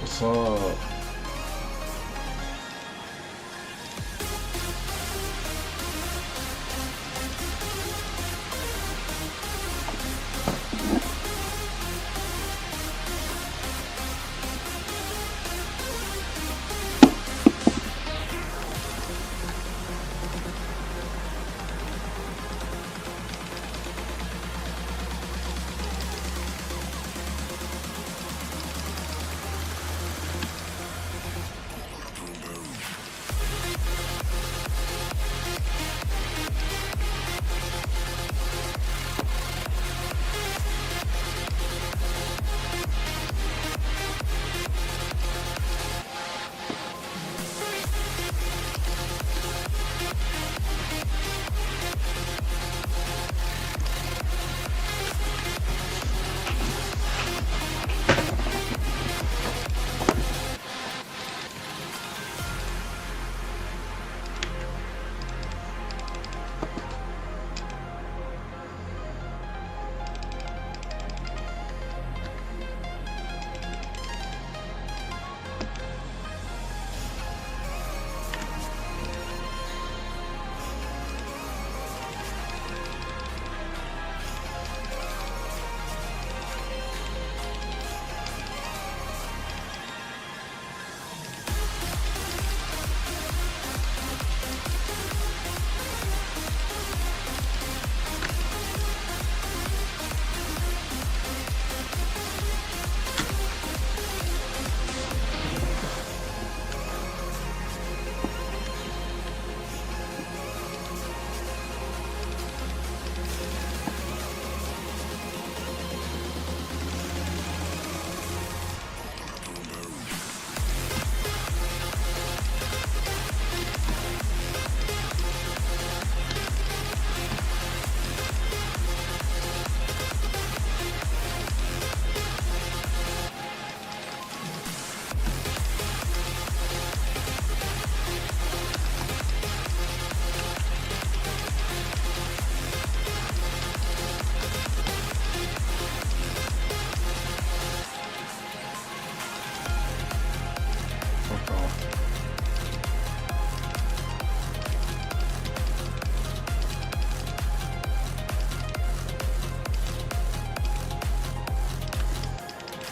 What's up?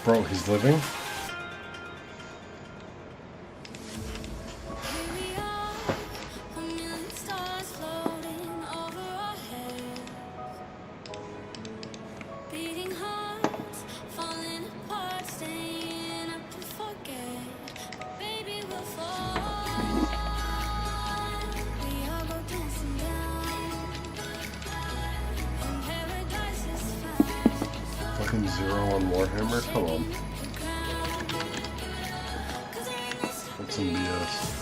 Bro, he's living? Fucking 0 on Warhammer? Come on. That's some BS.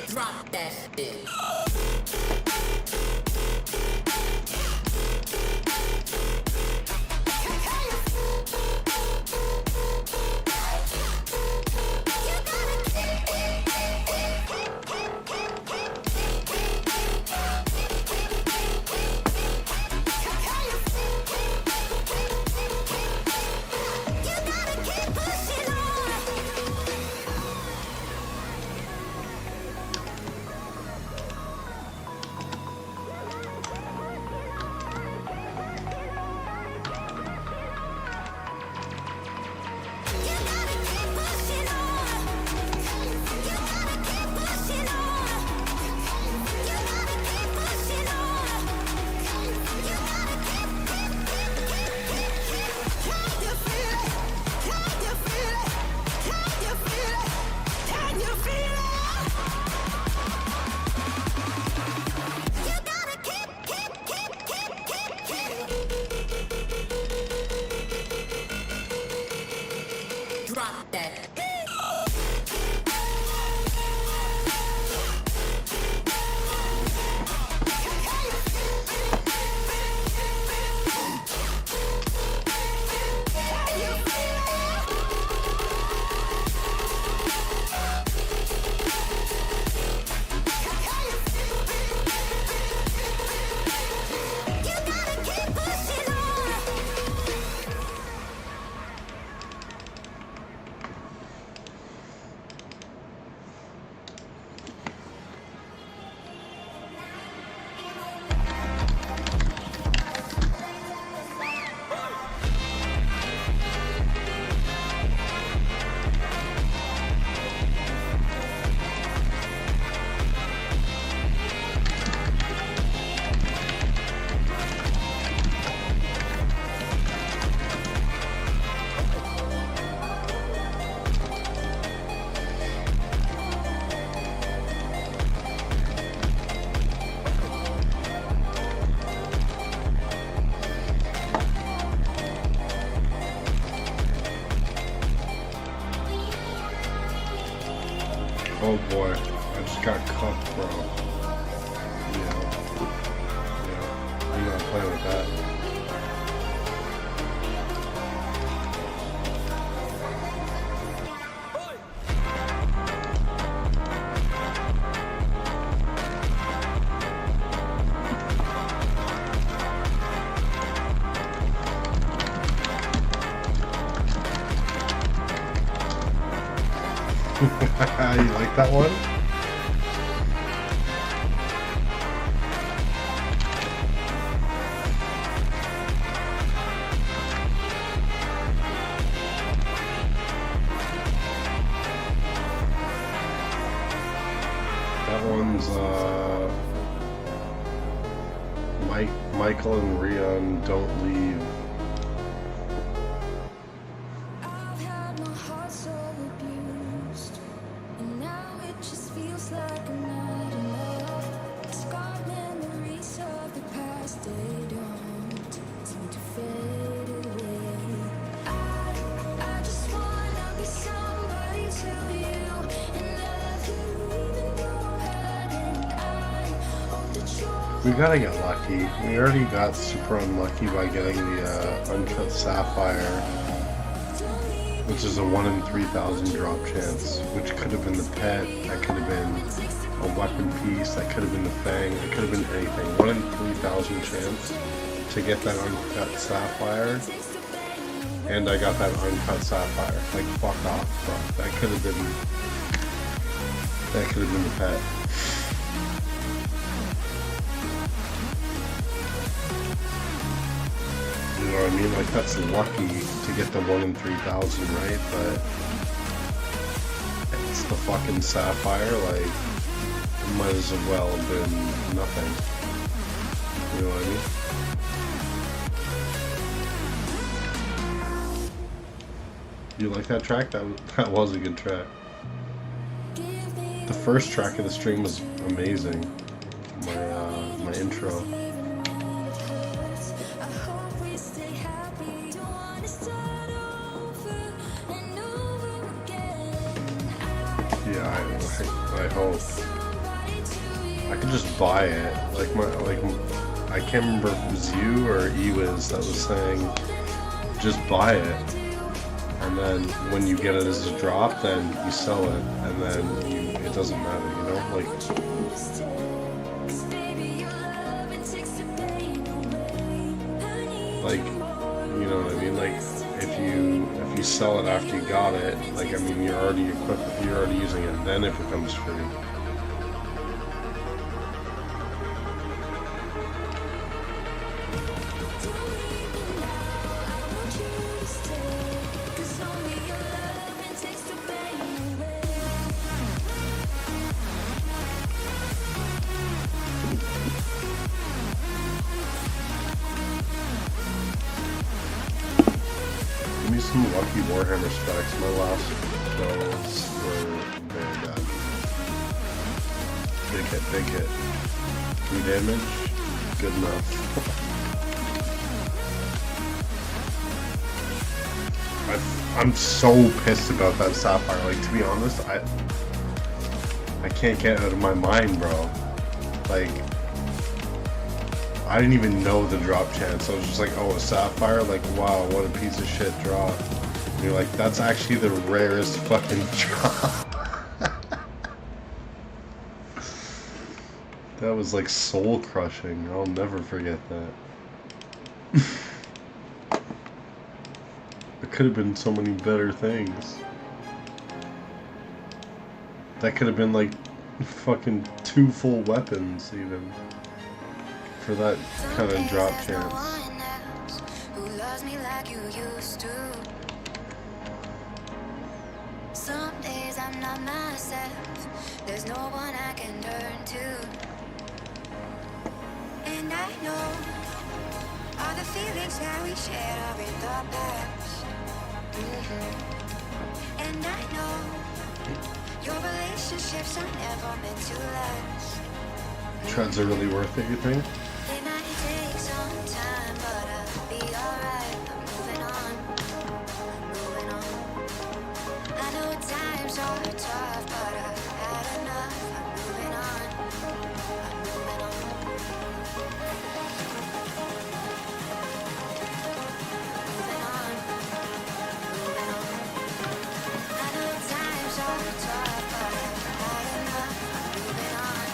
Drop that shit. Drop that. Oh boy, I just got cuffed, bro. Yeah. I'm not playing with that. You like that one? That one's Michael and Rion Don't Leave. We gotta get lucky. We already got super unlucky by getting the uncut sapphire, which is a 1 in 3,000 drop chance, which could have been the pet, that could have been a weapon piece, that could have been the fang, it could have been anything. 1 in 3,000 chance to get that uncut sapphire, and I got that uncut sapphire. Like, fuck off, bro. That could have been the pet. You know what I mean? Like, that's lucky to get the 1 in 3,000, right? But it's the fucking sapphire, like, it might as well have been nothing. You know what I mean? You like that track? That was a good track. The first track of the stream was amazing. My intro. Yeah, I hope. I could just buy it. I can't remember if it was you or Ewiz that was saying, just buy it. And then when you get it as a drop, then you sell it, and then it doesn't matter, you know? Like, you know what I mean? Like, if you sell it after you got it, like, I mean, you're already equipped, you're already using it, then it becomes free. Give me some lucky Warhammer specs. My last kills were very bad. Big hit. 3 damage? Good enough. I'm so pissed about that Sapphire. Like, to be honest, I can't get out of my mind, bro. Like, I didn't even know the drop chance. I was just like, oh, a Sapphire? Like, wow, what a piece of shit drop. And you're like, that's actually the rarest fucking drop. That was like soul crushing. I'll never forget that. There could have been so many better things. That could have been like fucking 2 full weapons even. For that kind of drop chance. Some days I'm not myself. There's no one I can turn to. And I know all the feelings that we shared are in the past. And I know your relationships are never meant to last. Treads are really worth it, you think? It might take some time, but I'll be alright. I'm moving on, moving on. I know times are tough, but I've had enough. I'm moving on, I'm moving on. Moving on, moving on. I know times are tough, but I've had enough. I'm moving on.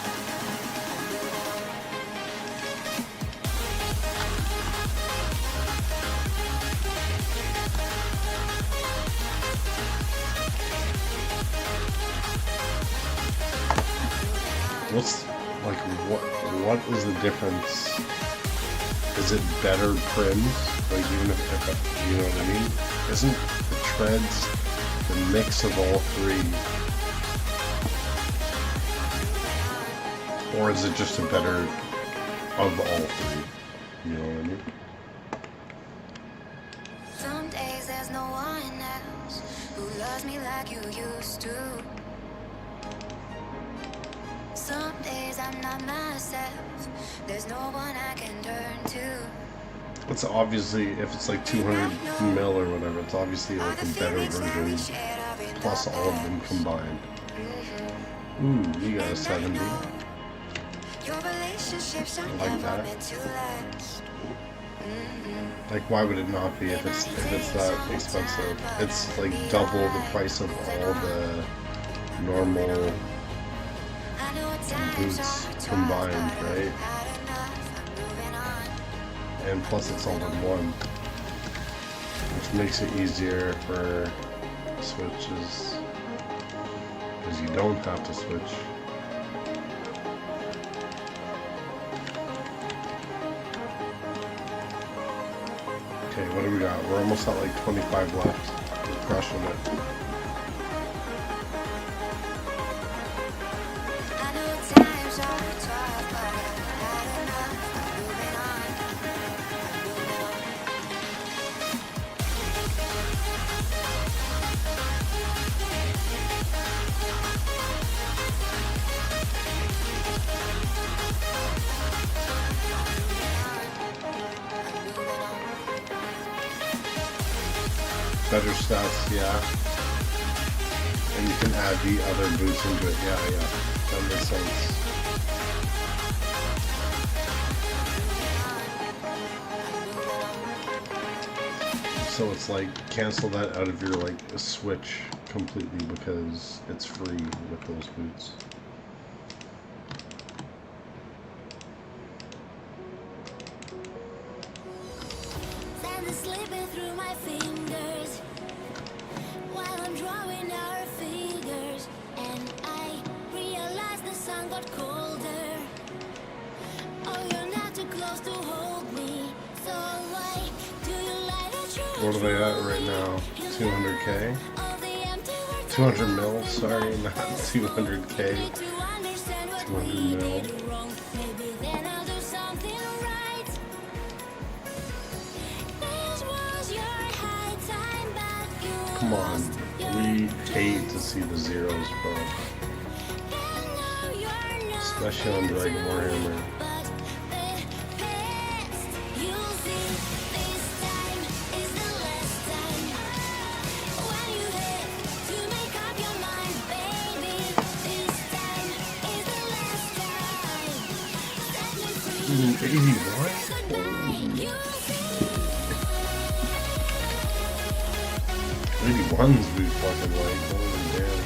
What's, like, what is the difference? Is it better prims? Like, even if you know what I mean? Isn't the treads the mix of all 3? Or is it just a better of all 3? You know what I mean? Some days there's no one else who loves me like you used to. Some days I'm not myself. There's no one I can turn to. It's obviously, if it's like 200 mil or whatever, it's obviously like a better version. Plus all of them combined. Ooh, you got a 70. I like that. Like, why would it not be if it's that expensive? It's like double the price of all the normal boots combined, right? And plus it's all in one, which makes it easier for switches, because you don't have to switch. Okay, what do we got? We're almost at like 25 left. We're crushing it. Better stats, yeah. And you can add the other boots into it. Yeah, yeah. That makes sense. So it's like cancel that out of your like Switch completely because it's free with those boots. Sand is slipping through my fingers while I'm drawing our figures, and I realize the sun got colder. Oh, you're not too close to hold me, so why do you lie that you're What are they at right now? 200k? 200 mil, sorry, not 200k. 200 mil. Come on, we hate to see the zeros, bro. Especially on Dragon Warhammer. Ooh, 81's we fucking like, holy damn.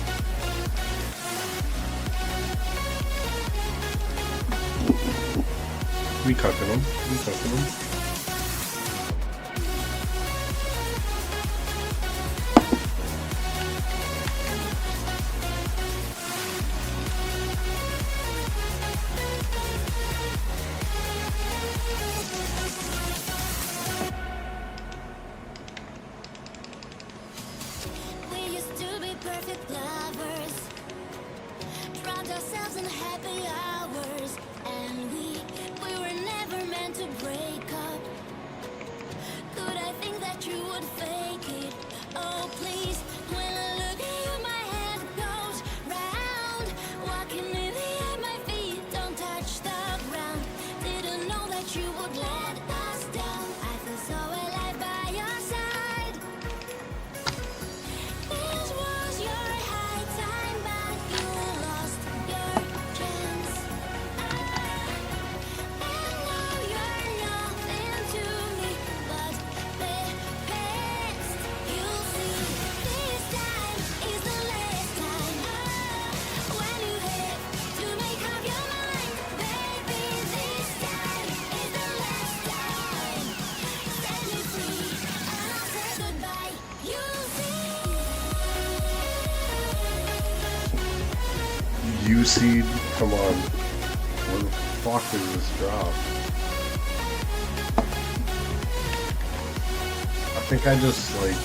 We cooking them, we cooking them. Perfect lovers, drowned ourselves in happy hours, and we were never meant to break up. Could I think that you would fake it? Oh please, when I look at you my head goes round. Walking in the air, my feet don't touch the ground. Didn't know that you would let us down. I feel so alive by your side. This was your high time, but you lost your chance. And now you're nothing to me but the past. You'll see, this time is the last time. When you have to make up your mind, baby, this time is the last time. Set me free, and I'll say goodbye. You'll see. U-Seed? Come on. Where the fuck is this drop? I think I just, like,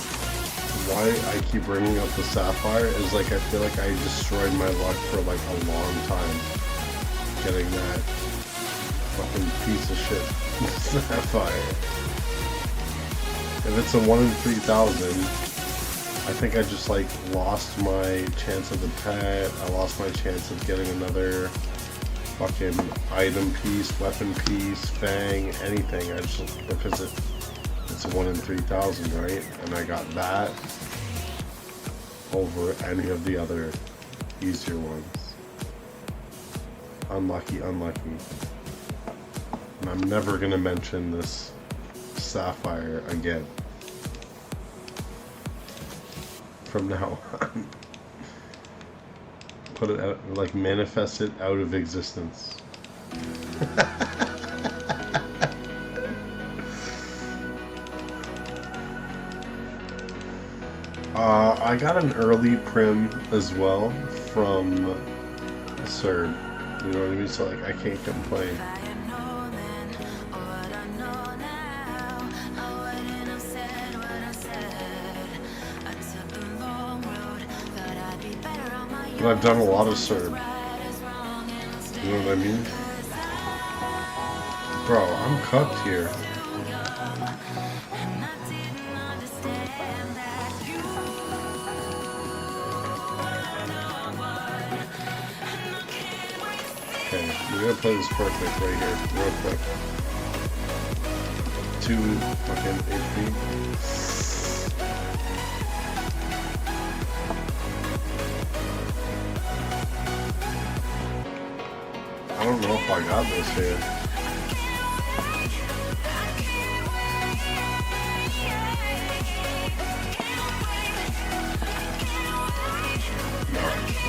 why I keep bringing up the Sapphire is, like, I feel like I destroyed my luck for, like, a long time. Getting that fucking piece of shit Sapphire. If it's a 1 in 3,000, I think I just like lost my chance of the pet. I lost my chance of getting another fucking item piece, weapon piece, fang, anything. I just because it's a 1 in 3,000, right? And I got that over any of the other easier ones. Unlucky, unlucky. And I'm never gonna mention this Sapphire again. From now on. Put it out, like manifest it out of existence. I got an early prim as well from CERD. You know what I mean? So like I can't complain. And I've done a lot of CERD. You know what I mean? Bro, I'm cooked here. Okay, we're gonna play this perfect right here, real quick. 2 fucking HP. I don't know if I got this here. No,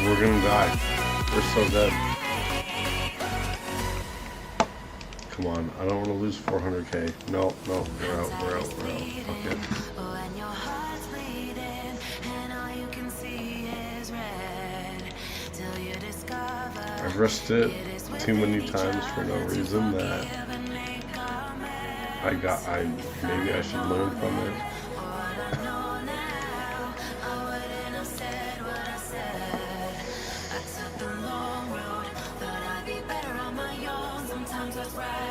we're gonna die. We're so dead. Come on, I don't want to lose 400k. No, no, we're out, we're out, we're out. Okay. When your heart's bleeding and all you can see is red, till you discover I've risked it too many times for no reason that maybe I should learn from it.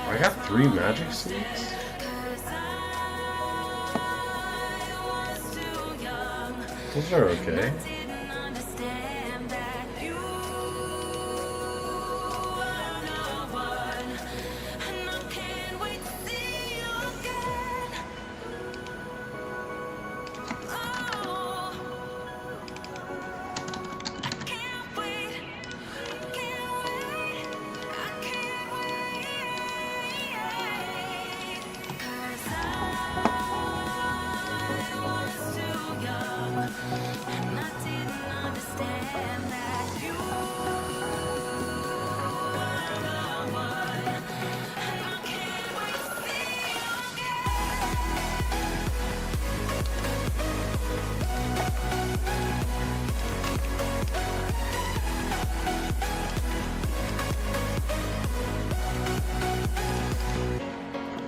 I got 3 magic seeds? Those are okay.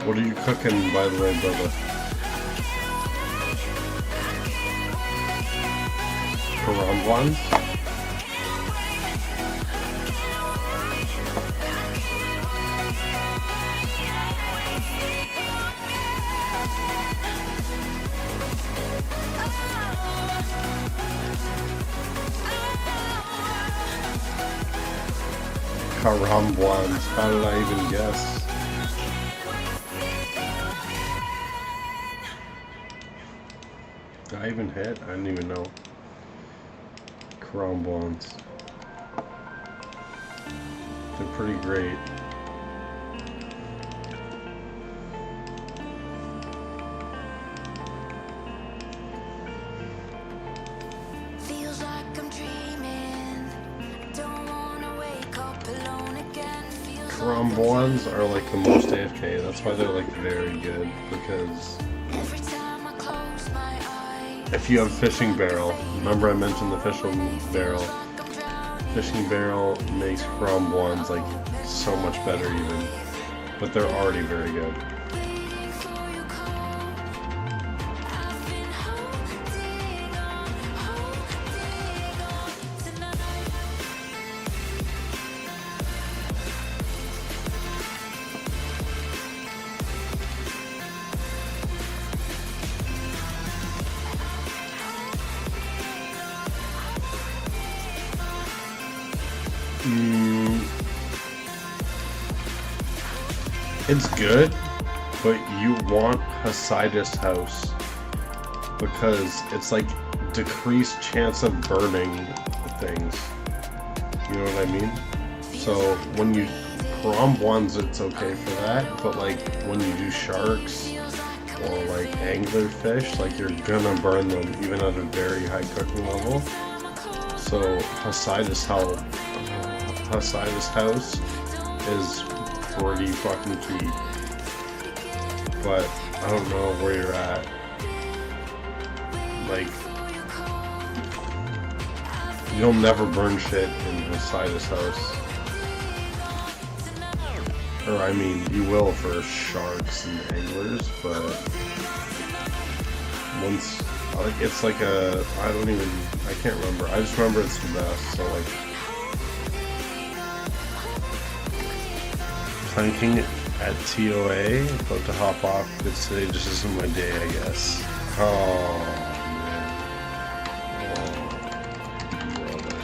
What are you cooking, by the way, brother? Karambwans? Karambwans. How did I even guess? Did I even hit? I didn't even know. Karambwans. They're pretty great. Feels like I'm dreaming. Don't wanna wake up alone again. Karambwans are like the most AFK. That's why they're like very good, because Every time I close my eyes, if you have fishing barrel, remember I mentioned the fishing barrel. Fishing barrel makes Karambwans like so much better even, but they're already very good. It's good, but you want Hasidus House because it's like decreased chance of burning things. You know what I mean? So when you Karambwans, it's okay for that, but like when you do sharks or like anglerfish, like you're gonna burn them even at a very high cooking level. So Hasidus House is pretty fucking cheap, but I don't know where you're at. Like, you'll never burn shit in Hasidus House. Or I mean, you will for sharks and anglers, but once, like, it's like a, I can't remember. I just remember it's the best. So like, planking at TOA, about to hop off, but today just isn't my day, I guess. Oh, man. Oh, brother.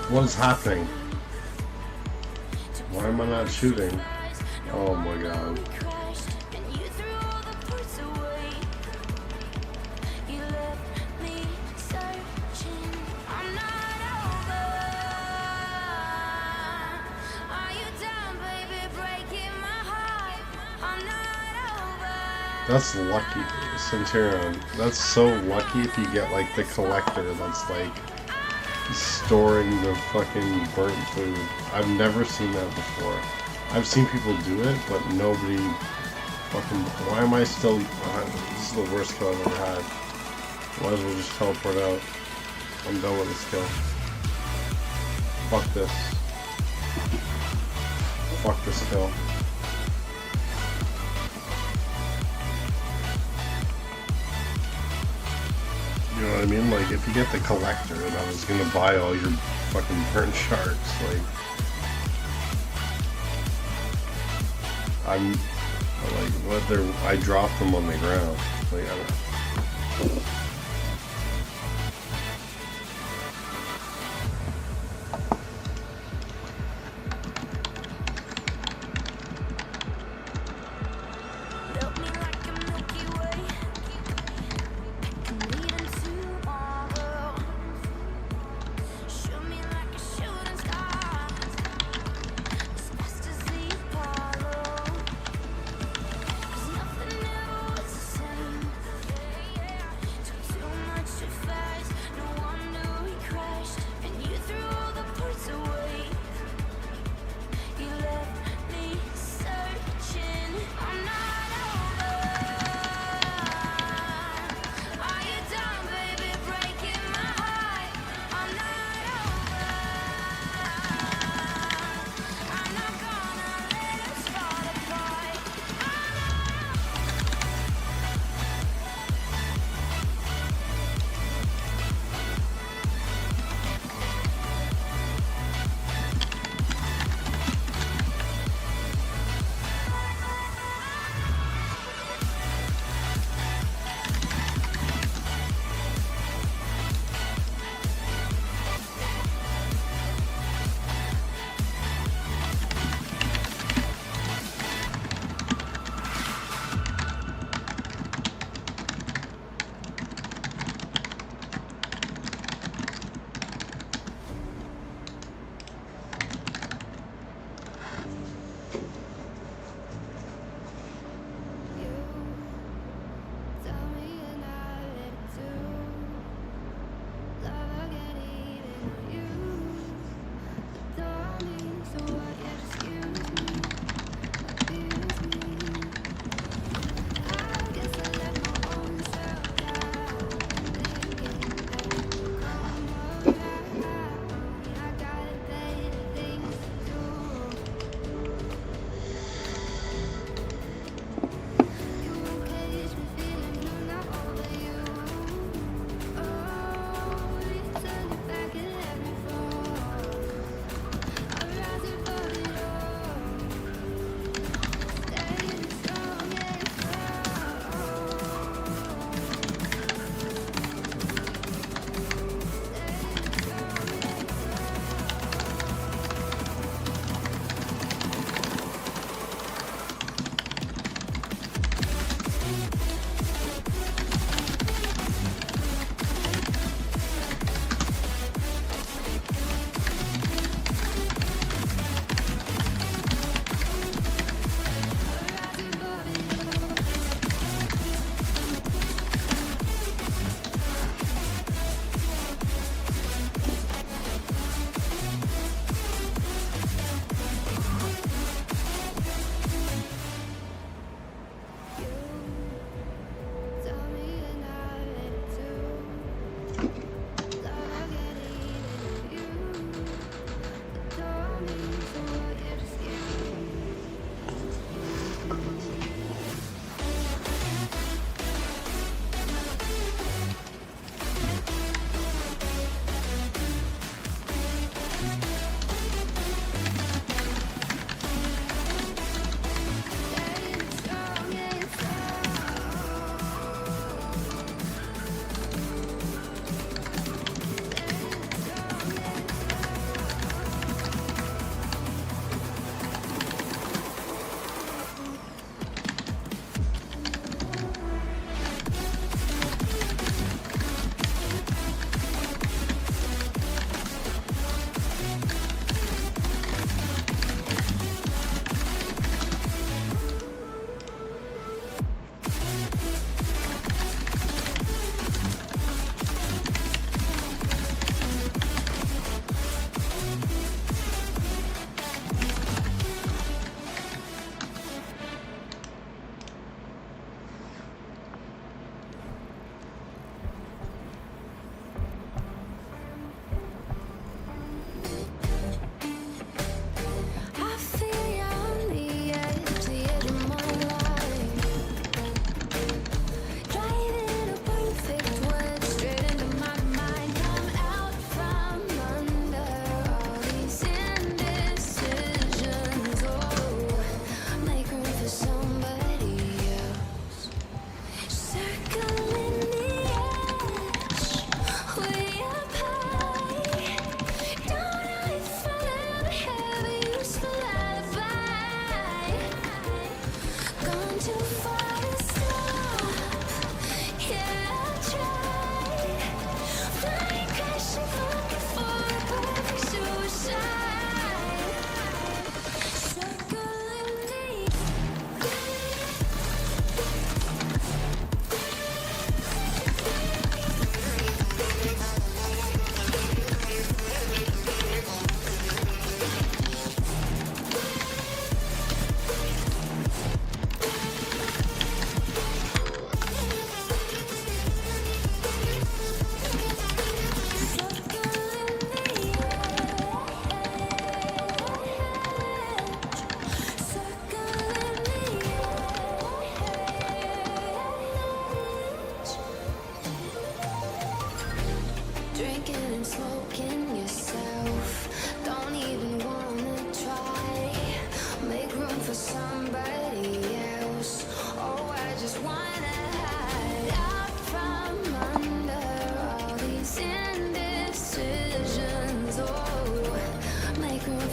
What is happening? Why am I not shooting? Oh my god. That's lucky, Centurion. That's so lucky if you get like the collector that's like storing the fucking burnt food. I've never seen that before. I've seen people do it, but nobody fucking... Why am I still... this is the worst kill I've ever had. Might as well just teleport out. I'm done with this kill. Fuck this. Fuck this kill. You know what I mean? Like, if you get the collector, that was gonna buy all your fucking burnt sharks. Like, I dropped them on the ground. Like, I don't know.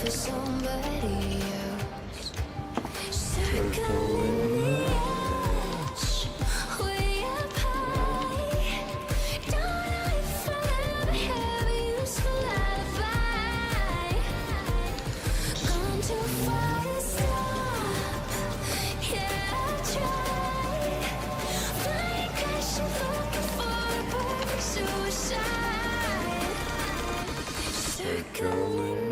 for somebody else. Circling. Way up high, don't I forever have a useful alibi? Gone too far to stop. Yeah, I've tried. Flying, crashing, looking for a perfect suicide. Circling.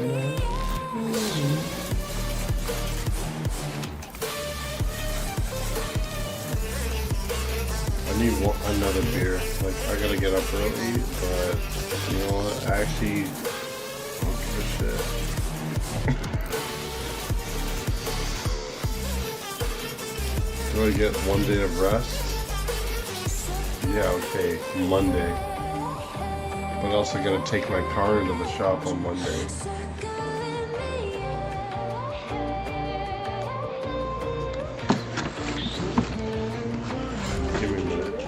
I need another beer. Like, I gotta get up early, but you know what? I actually don't give a shit. Do I get 1 day of rest? Yeah, okay, Monday. But I also gotta take my car into the shop on Monday. Give me a minute.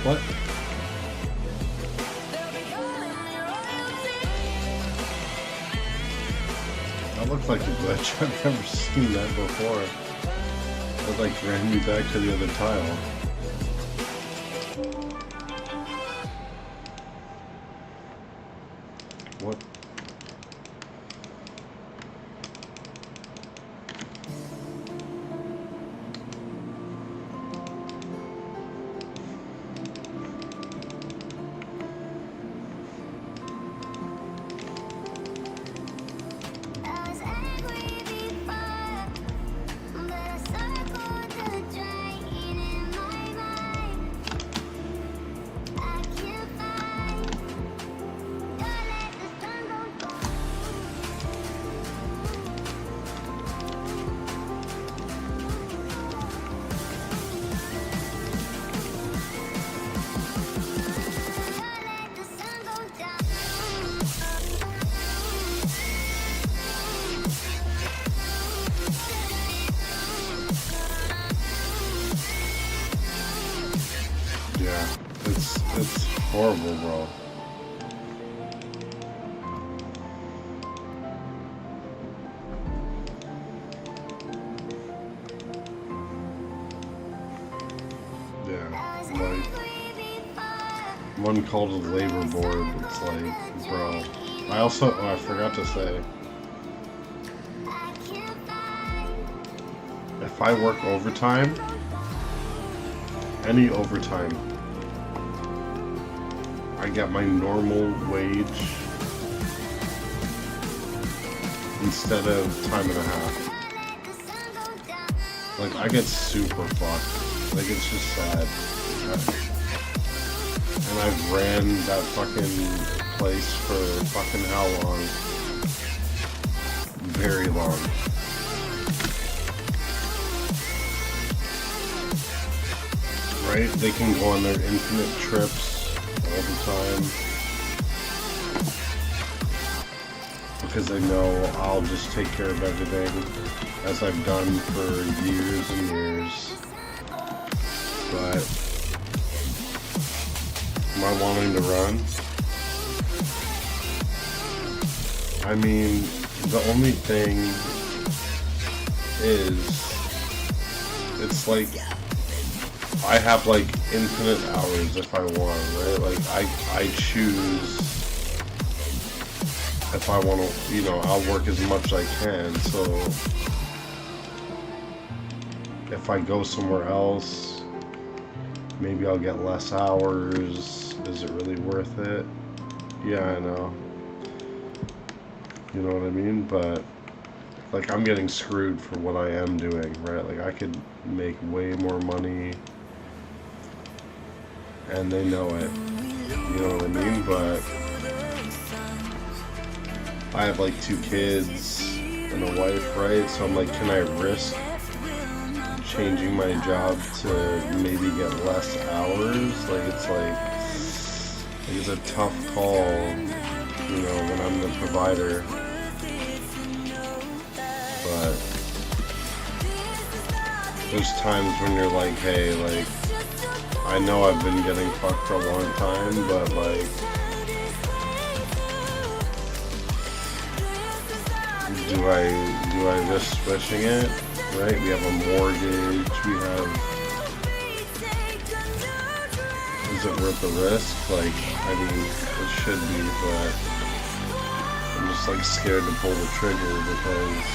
What? That looks like a glitch. I've never seen that before. It like ran me back to the other tile. What? horrible, bro. Yeah, like one called a labor board. It's like, bro. I forgot to say, if I work overtime, any overtime, I get my normal wage instead of time and a half. Like, I get super fucked. Like, it's just sad. And I've ran that fucking place for fucking how long? Very long. Right? They can go on their infinite trips all the time. Because they know I'll just take care of everything, as I've done for years and years. But am I wanting to run? I mean, the only thing is, it's like, I have like infinite hours if I want, right? Like, I choose if I want to, you know, I'll work as much as I can. So if I go somewhere else, maybe I'll get less hours. Is it really worth it? Yeah, I know. You know what I mean? But like, I'm getting screwed for what I am doing, right? Like, I could make way more money, and they know it. You know what I mean? But I have like 2 kids and a wife, right? So I'm like, can I risk changing my job to maybe get less hours? Like, it's a tough call, you know, when I'm the provider. But there's times when you're like, hey, like, I know I've been getting fucked for a long time, but like, do I risk switching it? Right? We have a mortgage, is it worth the risk? Like, I mean, it should be, but I'm just like scared to pull the trigger, because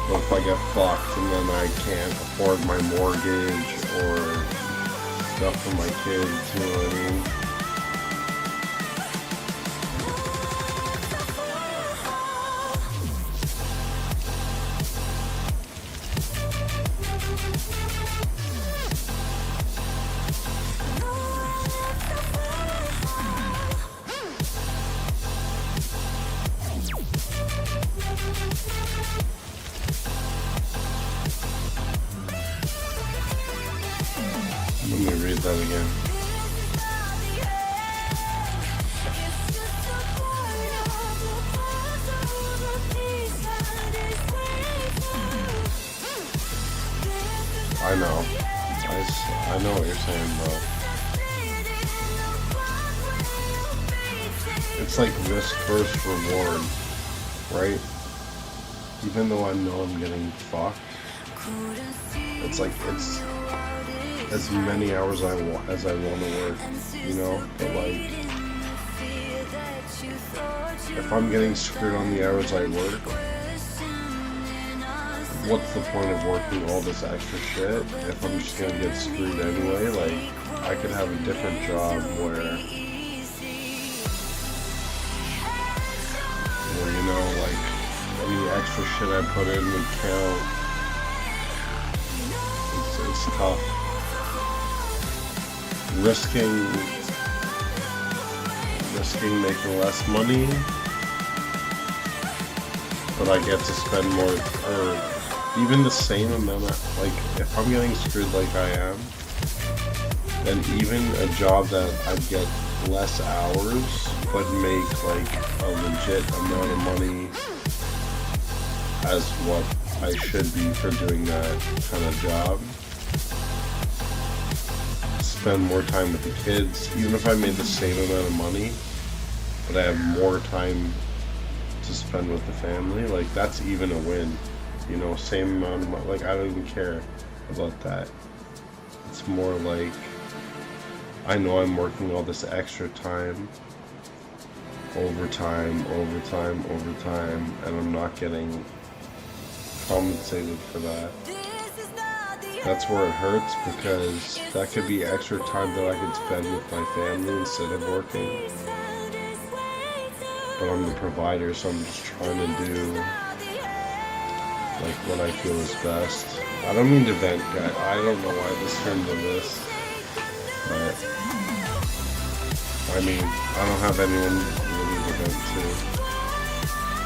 what if I get fucked and then I can't afford my mortgage or stuff for my kids, you know what I mean? Let me read that again. I know. I know what you're saying, bro. It's like risk versus reward, right? Even though I know I'm getting fucked, it's like, it's as many hours as I want to work, you know? But like, if I'm getting screwed on the hours I work, what's the point of working all this extra shit if I'm just gonna get screwed anyway? Like, I could have a different job where you know, like, any extra shit I put in would count. It's tough. Risking making less money, but I get to spend more, or even the same amount of, like, if I'm getting screwed like I am, then even a job that I'd get less hours but make like a legit amount of money as what I should be for doing that kind of job, spend more time with the kids, even if I made the same amount of money, but I have more time to spend with the family, like that's even a win. You know, same amount of money, like I don't even care about that. It's more like I know I'm working all this extra time, overtime, and I'm not getting compensated for that. That's where it hurts, because that could be extra time that I could spend with my family instead of working. But I'm the provider, so I'm just trying to do like what I feel is best. I don't mean to vent, guys. I don't know why this turned into this, but I mean, I don't have anyone really to vent to.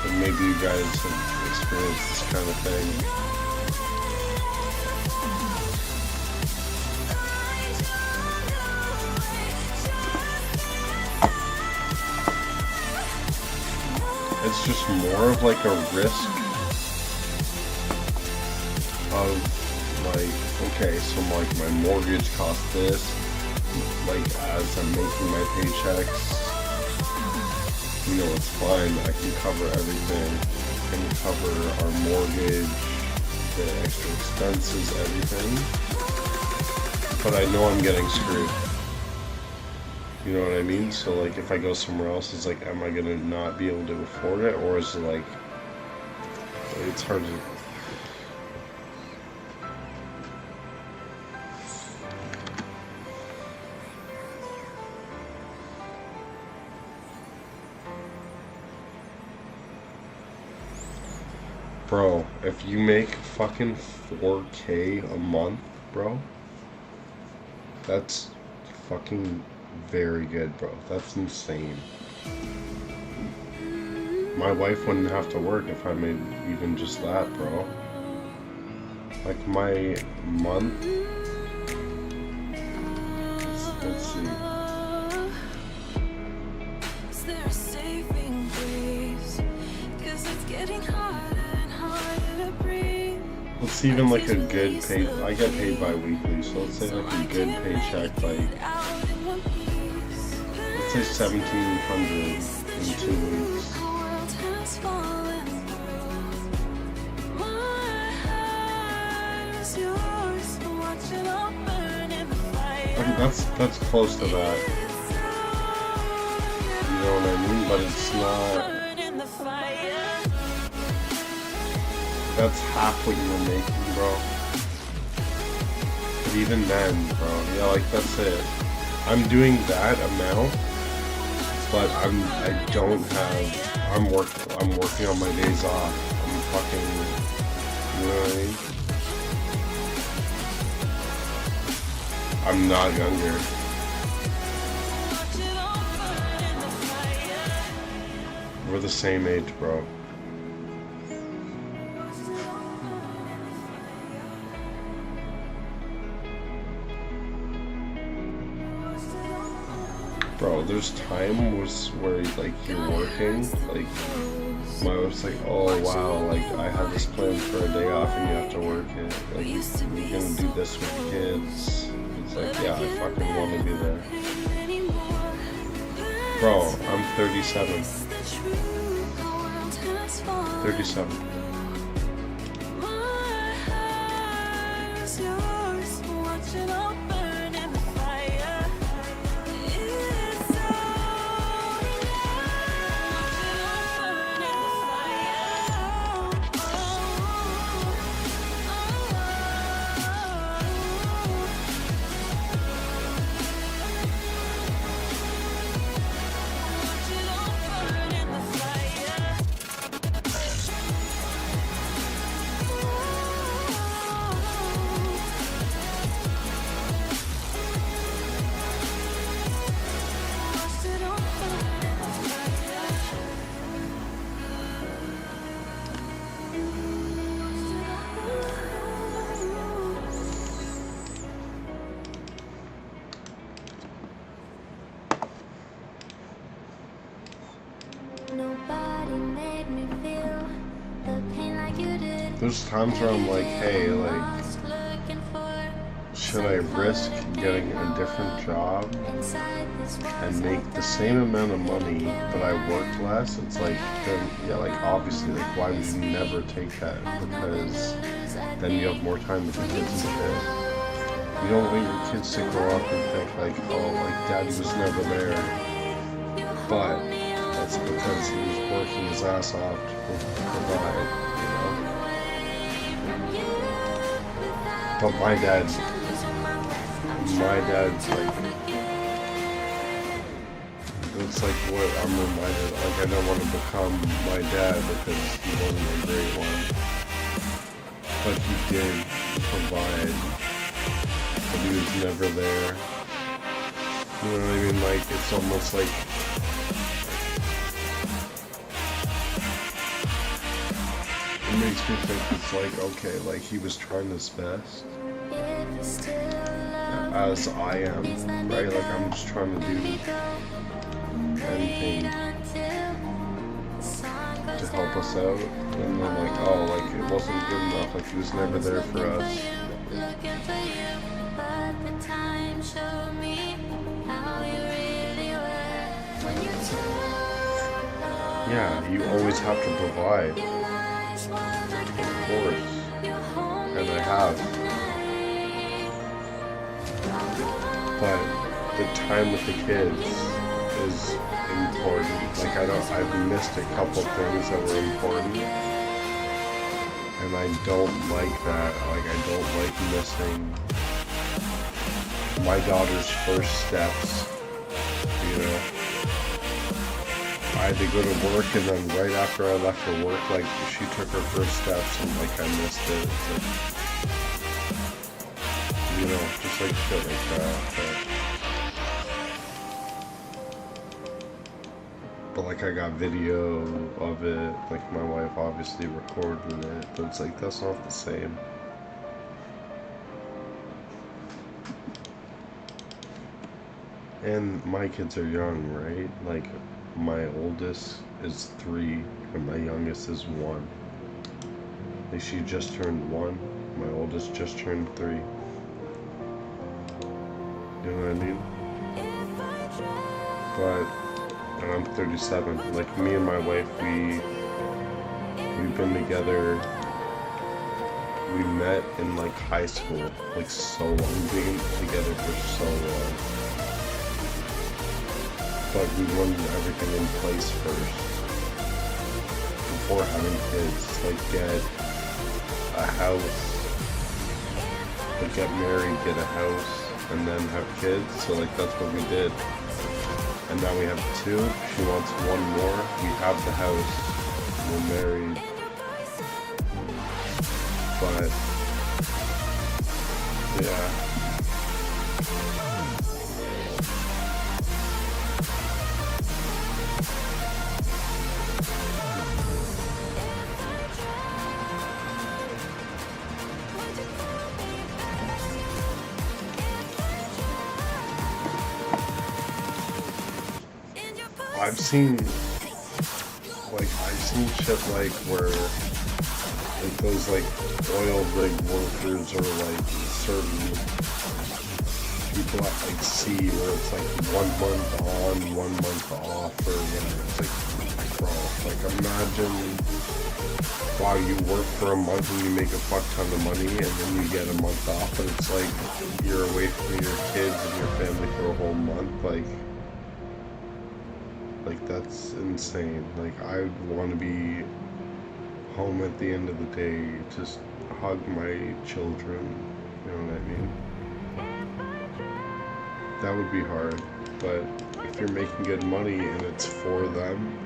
But maybe you guys have experienced this kind of thing. It's just more of like a risk of like, okay, so like my mortgage costs this, like as I'm making my paychecks, you know, it's fine, I can cover everything, I can cover our mortgage, the extra expenses, everything, but I know I'm getting screwed. You know what I mean? So like if I go somewhere else, it's like, am I gonna not be able to afford it, or is it like, it's hard to... Bro, if you make fucking 4K a month, bro, that's fucking very good, bro. That's insane. My wife wouldn't have to work if I made even just that, bro. Like my month, let's see. Is there a saving grace? 'Cause it's getting harder and harder to breathe. Let's even like a good pay. I get paid bi-weekly, so let's say like a good paycheck, like let's say 1,700 in 2 weeks. Like that's close to that. You know what I mean? But it's not. That's half what you were making, bro. But even then, bro, yeah, like that's it. I'm doing that amount, but I'm working on my days off. I'm fucking, you know what I mean? I'm not younger. We're the same age, bro. Bro, there's times where like you're working, like my wife's like, oh wow, like I have this plan for a day off and you have to work it. Like you're gonna do this with the kids. It's like, yeah, I fucking want to be there. Bro, I'm 37. 37. There's times where I'm like, hey, like, should I risk getting a different job and make the same amount of money, but I work less? It's like, then, yeah, like obviously, like why would you never take that? Because then you have more time with the kids and shit. You don't want your kids to grow up and think like, oh, like daddy was never there. But that's because he was working his ass off to provide, you know? But my dad's like, it's like what I'm reminded, like I don't want to become my dad because he wasn't a great one. But he did provide, but he was never there. You know what I mean? Like, it's almost like, it makes me think it's like, okay, like he was trying his best. As I am, right? Like I'm just trying to do anything to help us out, and then like, oh, like it wasn't good enough, like he was never there for us. Yeah, you always have to provide, of course, and I have. But the time with the kids is important. Like I've missed a couple things that were important, and I don't like that. Like I don't like missing my daughter's first steps, you know. I had to go to work, and then right after I left for work, like she took her first steps, and like I missed it. It's like, you know, just like shit like that. But like I got video of it, like my wife obviously recorded it, but it's like that's not the same. And my kids are young, right? Like my oldest is 3 and my youngest is 1. Like she just turned 1, my oldest just turned 3. You know what I mean? But, and I'm 37. Like me and my wife, we've been together. We met in like high school, like so long. We've been together for so long. But we wanted everything in place first before having kids. Like get a house, like get married, get a house, and then have kids. So like that's what we did. And now we have 2. She wants 1 more. We have the house. We're married. But yeah. I've seen shit like where like those like oil rig workers or like certain people at like sea where it's like 1 month on, 1 month off or whatever. It's like, bro, like imagine, wow, you work for a month and you make a fuck ton of money and then you get a month off, but it's like you're away from your kids and your family for a whole month. Like that's insane. Like I want to be home at the end of the day, just hug my children, you know what I mean? That would be hard, but if you're making good money and it's for them,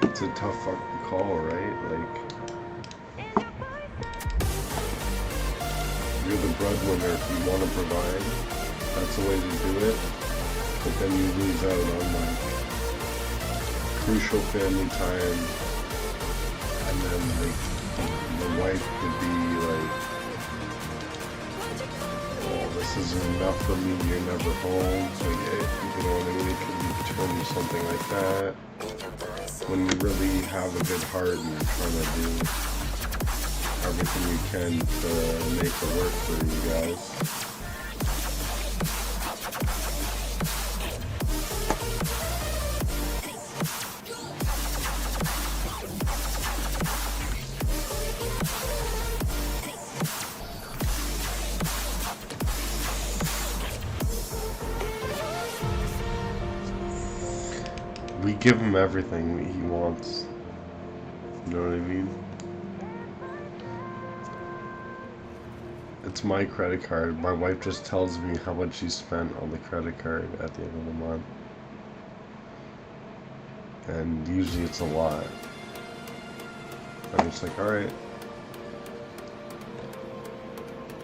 it's a tough fucking call, right? Like, you're the breadwinner. If you want to provide, that's the way to do it, but then you lose out on like crucial family time, and then like the wife could be like, oh, this isn't enough for me, you're never home. So yeah, you know what I mean? It could turn to something like that when you really have a good heart and you're trying to do everything we can to make it work for you guys. We give him everything he wants. You know what I mean? It's my credit card. My wife just tells me how much she spent on the credit card at the end of the month. And usually it's a lot. I'm just like, alright.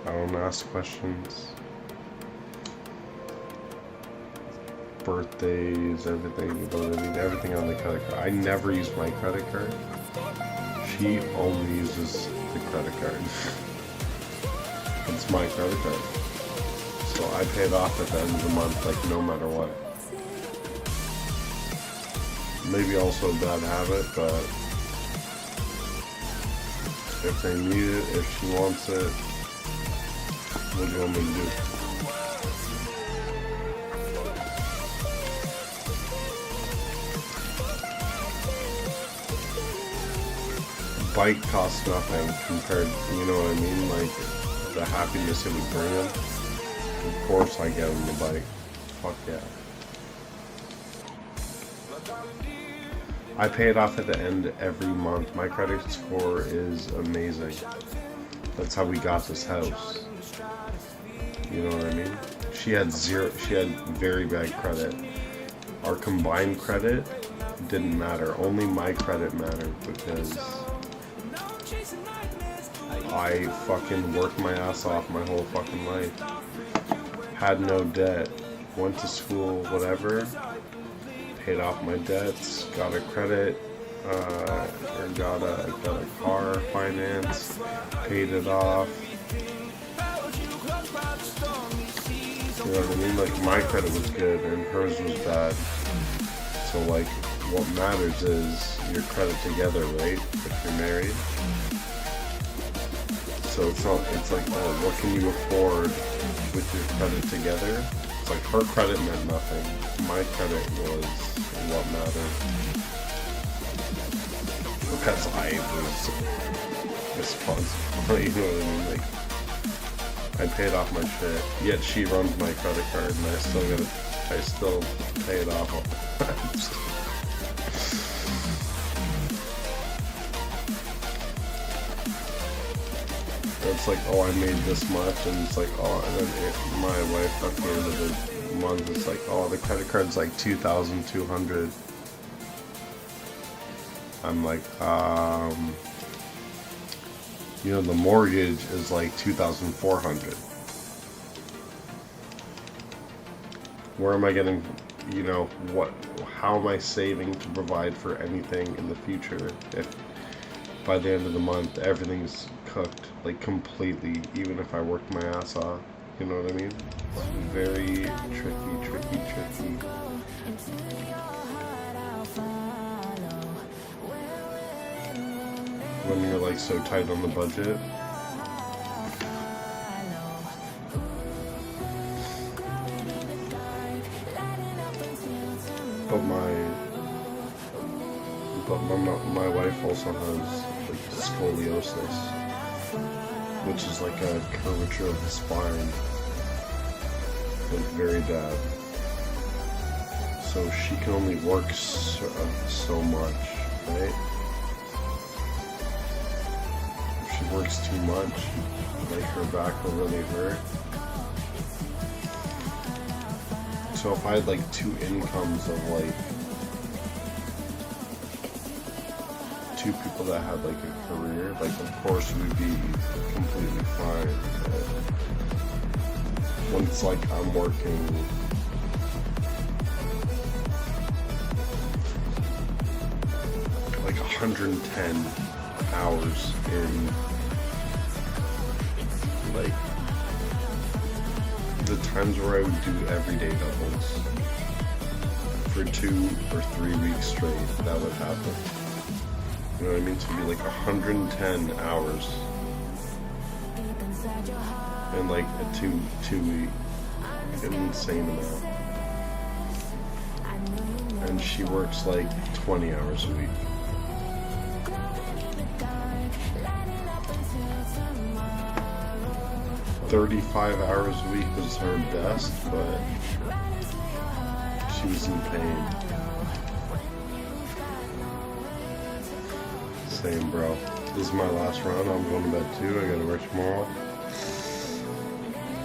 I don't ask questions. Birthdays, everything, you know what I mean? Everything on the credit card. I never use my credit card. She only uses the credit card. It's my credit card. So I pay it off at the end of the month, like no matter what. Maybe also a bad habit, but if they need it, if she wants it, what do you want me to do? Bike costs nothing compared, you know what I mean, like the happiness it would bring him. Of course I get him the bike. Fuck yeah. I pay it off at the end every month. My credit score is amazing. That's how we got this house. You know what I mean? She had very bad credit. Our combined credit didn't matter. Only my credit mattered because I fucking worked my ass off my whole fucking life. Had no debt. Went to school, whatever. Paid off my debts. Got a credit. Or got a car finance. Paid it off. You know what I mean? Like my credit was good and hers was bad. So like what matters is your credit together, right? If you're married. So it's like, oh, what can you afford with your credit together? It's like her credit meant nothing. My credit was what mattered. Because I was responsible, you know what I mean? Like, I paid off my shit, yet she runs my credit card and I still pay it off all the time. It's like, oh, I made this much, and it's like, oh, and then my wife at the end of the month, it's like, oh, the credit card's like $2,200. I'm like, you know, the mortgage is like $2,400. Where am I getting, you know, how am I saving to provide for anything in the future if by the end of the month everything's cooked, like completely, even if I worked my ass off, you know what I mean? It's very tricky. When you're like so tight on the budget. But my wife also has like scoliosis, which is like a curvature of the spine, like very bad. So she can only work so much, right? If she works too much, like her back will really hurt. So if I had like two incomes of like two people that had like a career, like of course we'd be completely fine. But when it's like I'm working like 110 hours in like the times where I would do everyday doubles for 2 or 3 weeks straight, that would happen. You know what I mean? So it'd be like 110 hours in like a two week, an insane amount. And she works like 20 hours a week. 35 hours a week was her best, but she was in pain. Same, bro. This is my last round. I'm going to bed too. I gotta work tomorrow.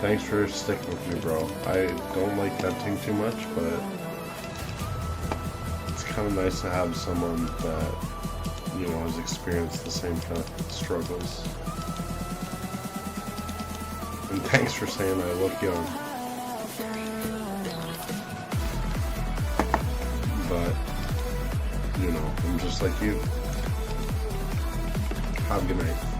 Thanks for sticking with me, bro. I don't like venting too much, but it's kind of nice to have someone that, you know, has experienced the same kind of struggles. And thanks for saying I look young. But, you know, I'm just like you. Have a good night.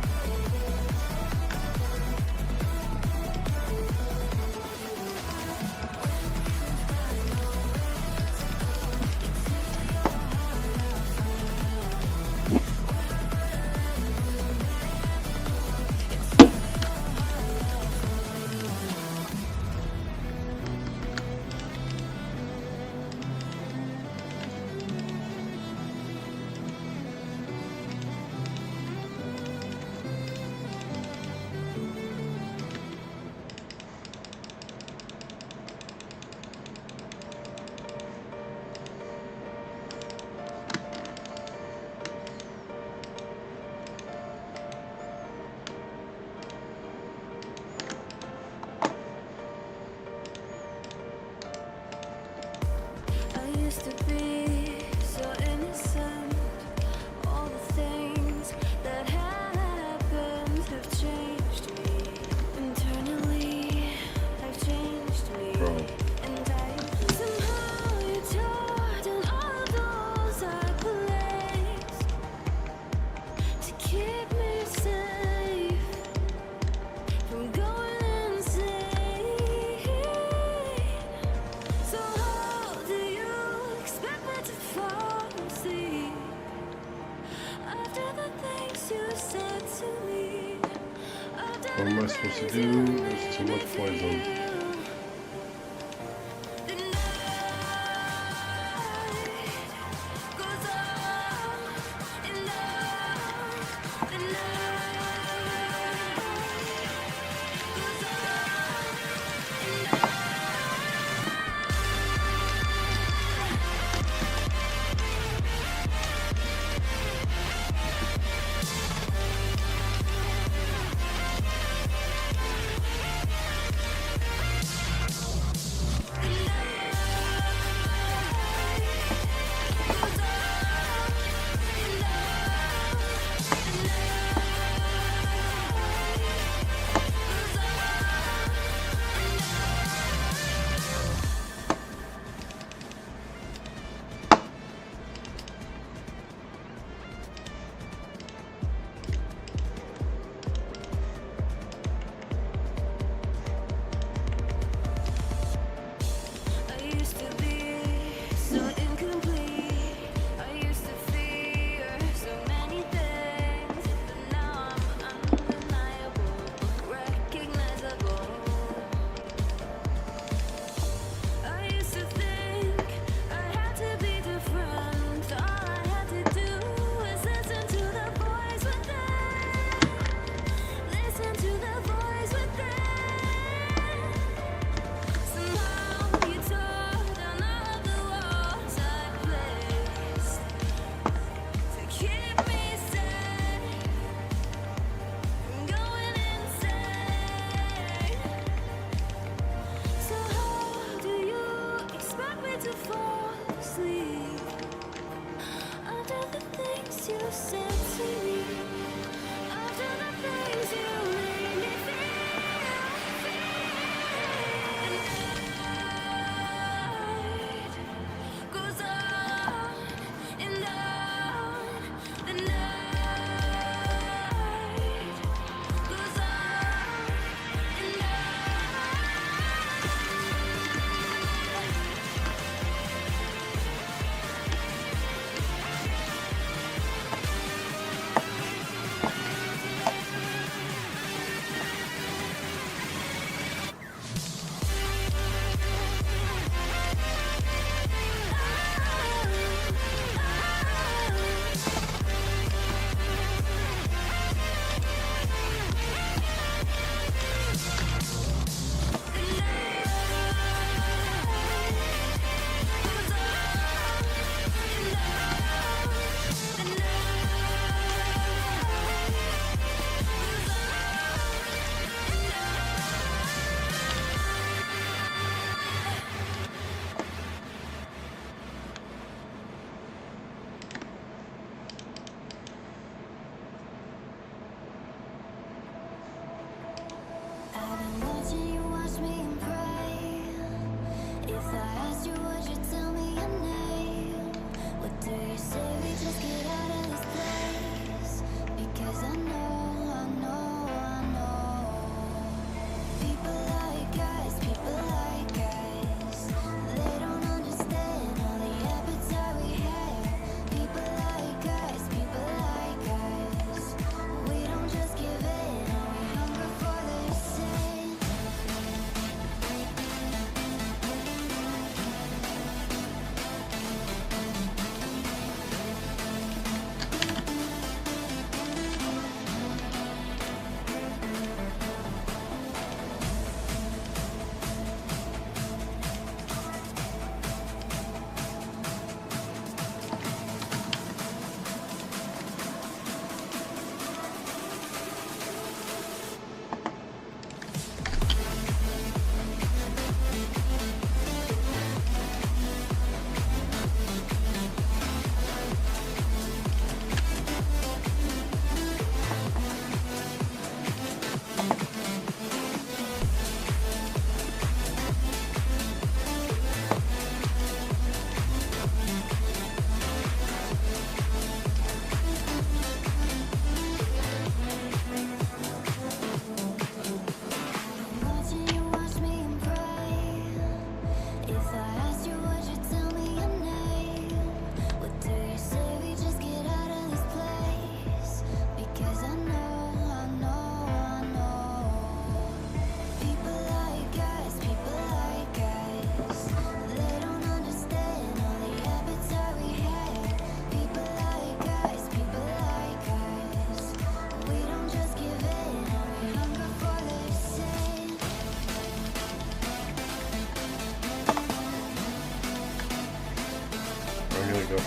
What am I supposed to do? There's too much poison.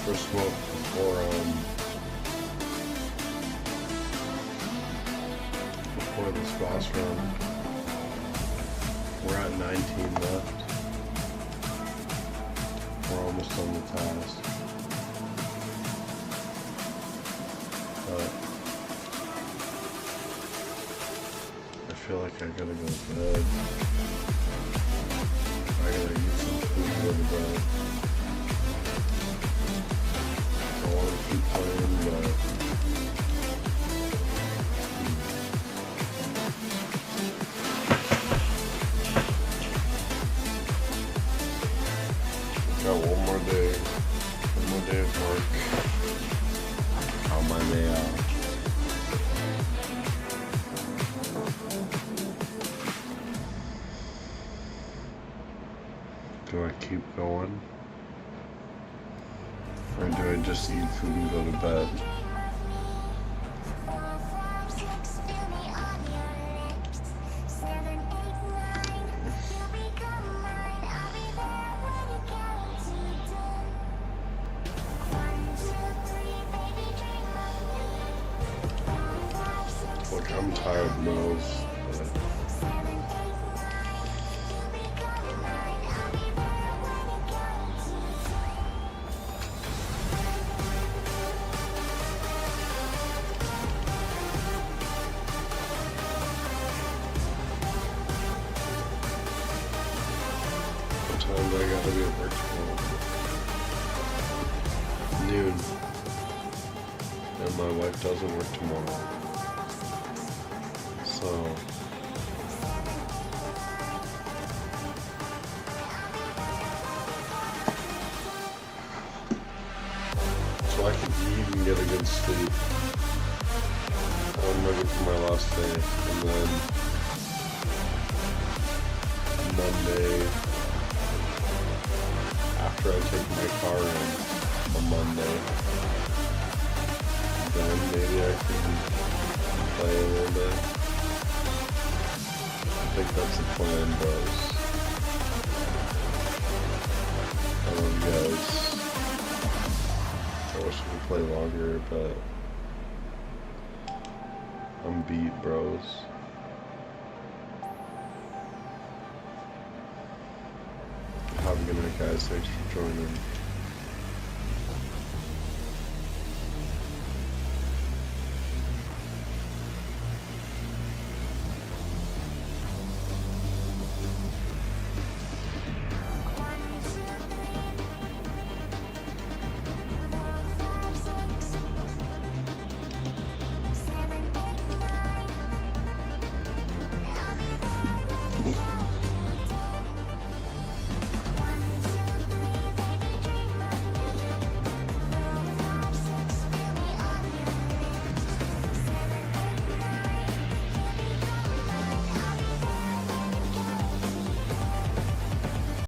for smoke before this boss run. We're at 19 left. We're almost on the task. But I feel like I gotta go to bed. I gotta eat some food and go to bed. I want to keep playing, but got one more day of work on my day off. Do I keep going? Or do I just eat food and go to bed? Look, I'm tired, nose. I gotta be at work tomorrow. Noon. And my wife doesn't work tomorrow. So I can eat and get a good sleep. I'm ready for my last day. And then Monday, after I take my car in on Monday, then maybe I can play a little bit. I think that's the plan, bros. I love you guys. I wish I could play longer, but I'm beat, bros. Have a good night, guys. Thanks for joining.